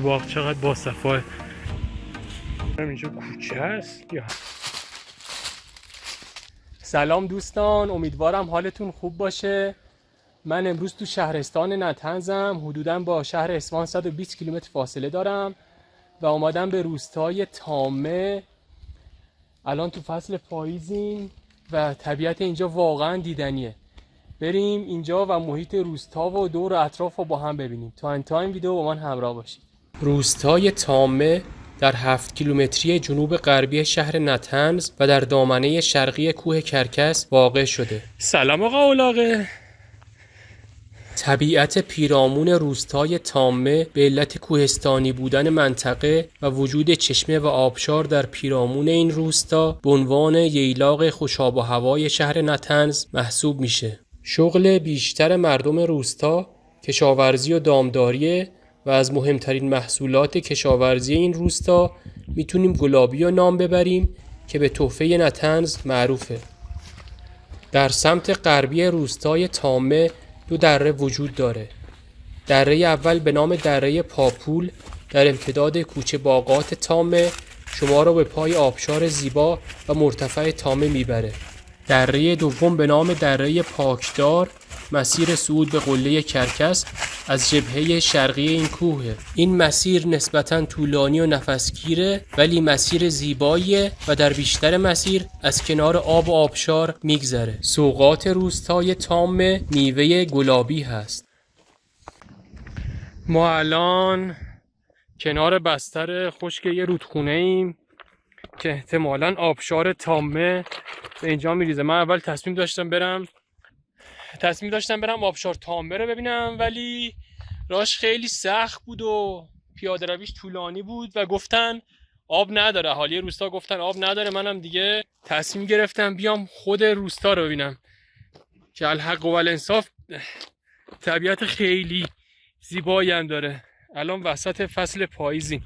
باغ چقدر باصفاه. اینجا کوچه است. سلام دوستان، امیدوارم حالتون خوب باشه. من امروز تو شهرستان نطنزم. حدوداً با شهر اصفهان 120 کیلومتر فاصله دارم و آمادم به روستای تامه. الان تو فصل پاییزیم و طبیعت اینجا واقعا دیدنیه. بریم اینجا و محیط روستا و دور و اطراف رو با هم ببینیم. تا انتهای ویدیو با من همراه باشید. روستای تامه در 7 کیلومتری جنوب غربی شهر نطنز و در دامنه شرقی کوه کرکس واقع شده. سلام آقا اولاغه. طبیعت پیرامون روستای تامه به علت کوهستانی بودن منطقه و وجود چشمه و آبشار در پیرامون این روستا به عنوان ییلاق خوشاب و هوای شهر نطنز محسوب میشه. شغل بیشتر مردم روستا کشاورزی و دامداریه و از مهمترین محصولات کشاورزی این روستا میتونیم گلابی رو نام ببریم که به تحفه نطنز معروفه. در سمت غربی روستای تامه دو دره وجود داره. دره اول به نام دره پاپول در امتداد کوچه باغات تامه شما را به پای آبشار زیبا و مرتفع تامه میبره. دره دوم به نام دره پاکدار مسیر صعود به قله کرکس از جبهه شرقی این کوه. این مسیر نسبتاً طولانی و نفسگیره ولی مسیر زیباییه و در بیشتر مسیر از کنار آب و آبشار میگذره. سوغات روستای تامه میوه گلابی هست. ما الان کنار بستر خشک یه رودخونه ایم که احتمالاً آبشار تامه به اینجا میریزه. من اول تصمیم داشتم برم آبشار تامه رو ببینم ولی راهش خیلی سخت بود و پیاده رویش طولانی بود و گفتن آب نداره. اهالی روستا گفتن آب نداره. منم دیگه تصمیم گرفتم بیام خود روستا رو ببینم که الحق و الانصاف طبیعت خیلی زیبایی هم داره. الان وسط فصل پاییزی.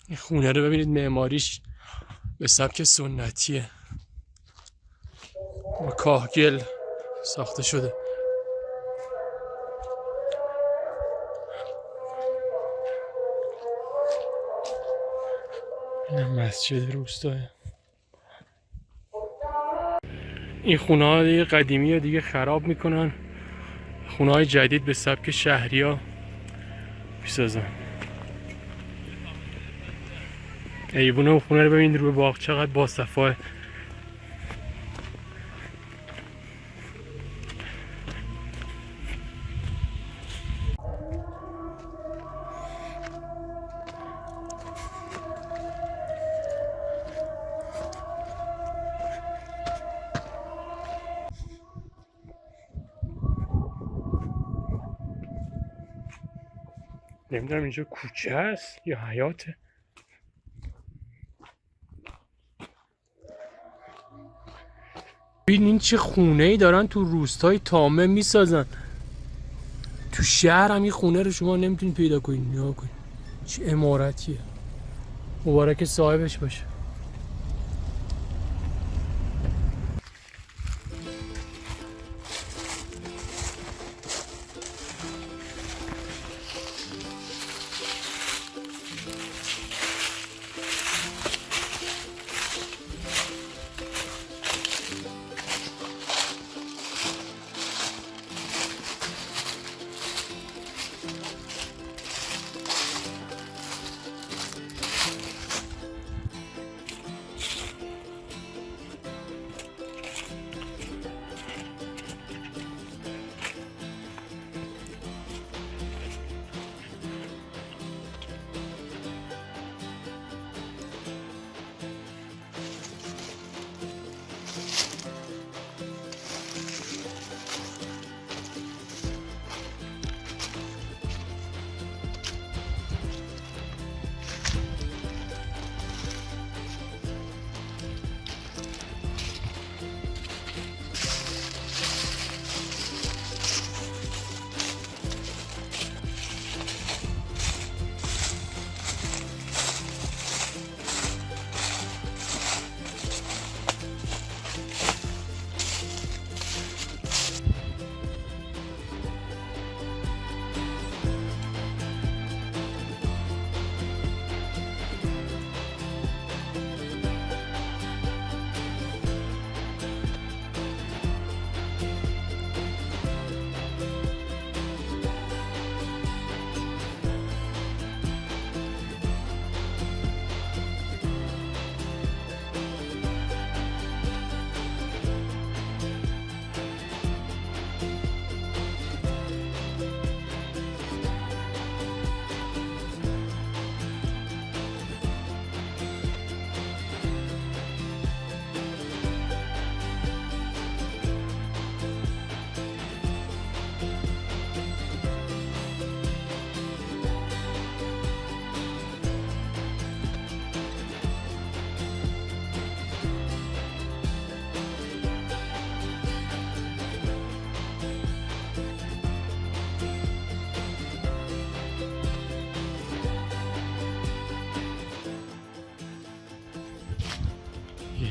این خونه رو ببینید، معماریش به سبک سنتیه، با کاهگل ساخته شده. این مسجد روستاه. این خونه ها دیگه قدیمی ها دیگه خراب میکنن، خونه های جدید به سبک شهری ها میسازن. ایوونه و خونه رو ببین رو باغ چقدر باصفاه. نمیدونم اینجا کوچه است یا حیاته. ببین این چه خونه ای دارن تو روستای تامه میسازن. تو شهر هم این خونه رو شما نمیتونید پیدا کنید. نگاه کنید چه عمارتیه. مبارک صاحبش باشه.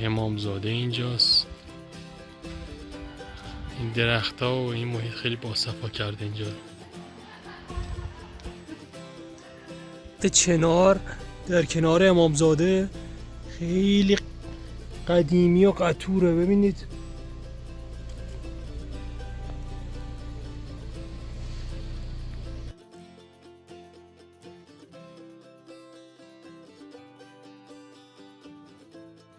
امامزاده اینجاست. این درخت ها و این محیط خیلی باصفا کرده اینجا. چنار در کنار امامزاده خیلی قدیمی و قطوره. ببینید